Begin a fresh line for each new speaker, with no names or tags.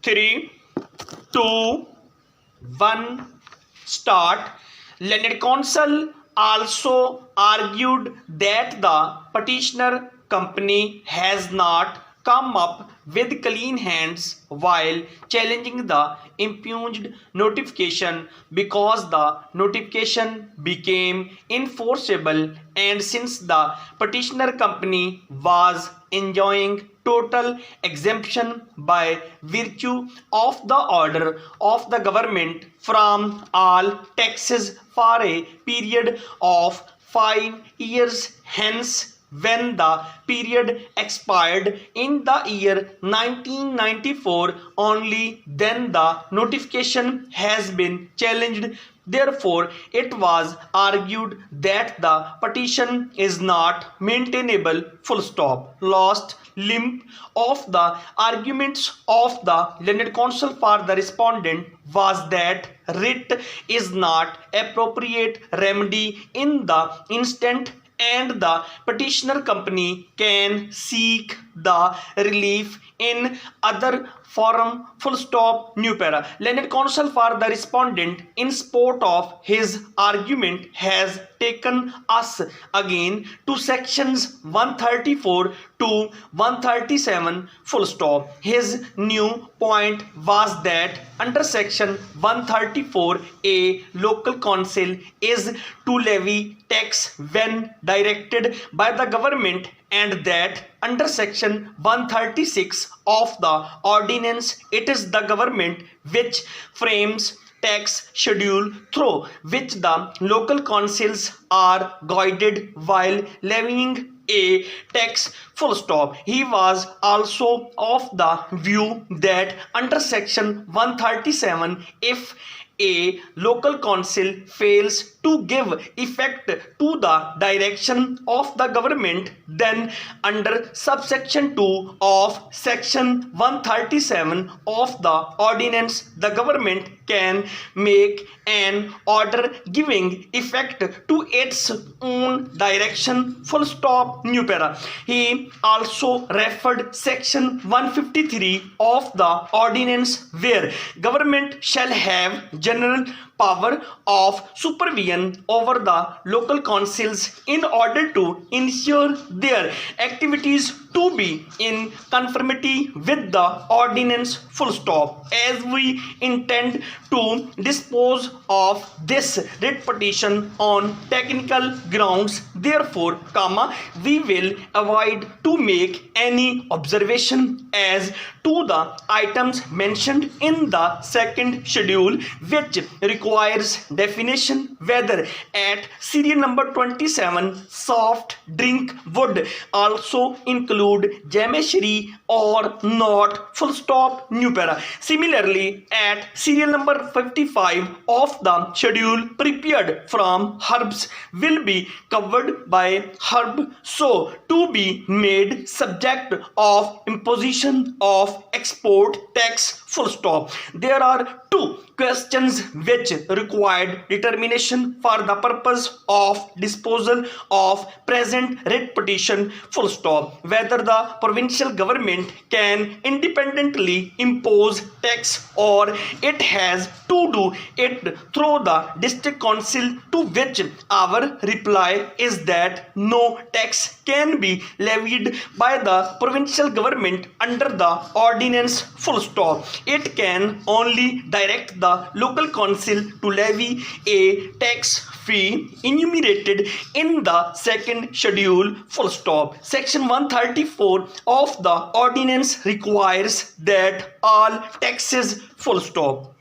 3, 2, 1, start. Learned counsel also argued that the petitioner company has not come up with clean hands while challenging the impugned notification because the notification became enforceable, and since the petitioner company was enjoying total exemption by virtue of the order of the government from all taxes for a period of 5 years hence, when the period expired in the year 1994, only then the notification has been challenged. Therefore, it was argued that the petition is not maintainable. Full stop. Last limb of the arguments of the learned counsel for the respondent was that writ is not appropriate remedy in the instant, and the petitioner company can seek the relief in other forum. Full stop. New para. Learned counsel for the respondent in support of his argument has taken us again to sections 134 to 137. Full stop. His new point was that under section 134 a local council is to levy tax when directed by the government, and that under section 136 of the ordinance it is the government which frames tax schedule through which the local councils are guided while levying a tax. Full stop. He was also of the view that under section 137 if a local council fails to give effect to the direction of the government, then under subsection 2 of section 137 of the ordinance the government can make an order giving effect to its own direction. Full stop. New para. He also referred section 153 of the ordinance where government shall have general power of supervision over the local councils in order to ensure their activities to be in conformity with the ordinance. Full stop. As we intend to dispose of this writ petition on technical grounds, therefore, we will avoid to make any observation as to the items mentioned in the second schedule which requires definition whether at serial number 27 soft drink would also include Jameshri or not. Full stop. New para. Similarly, at serial number 55 of the schedule prepared from herbs will be covered by herb so to be made subject of imposition of export tax. Full stop. There are two questions which required determination for the purpose of disposal of present writ petition. Full stop. Whether the provincial government can independently impose tax or it has to do it through the district council, to which our reply is that no tax can be levied by the provincial government under the ordinance. Full stop. It can only direct the local council to levy a tax fee enumerated in the second schedule. Full stop. Section 134 of the ordinance requires that all taxes. Full stop.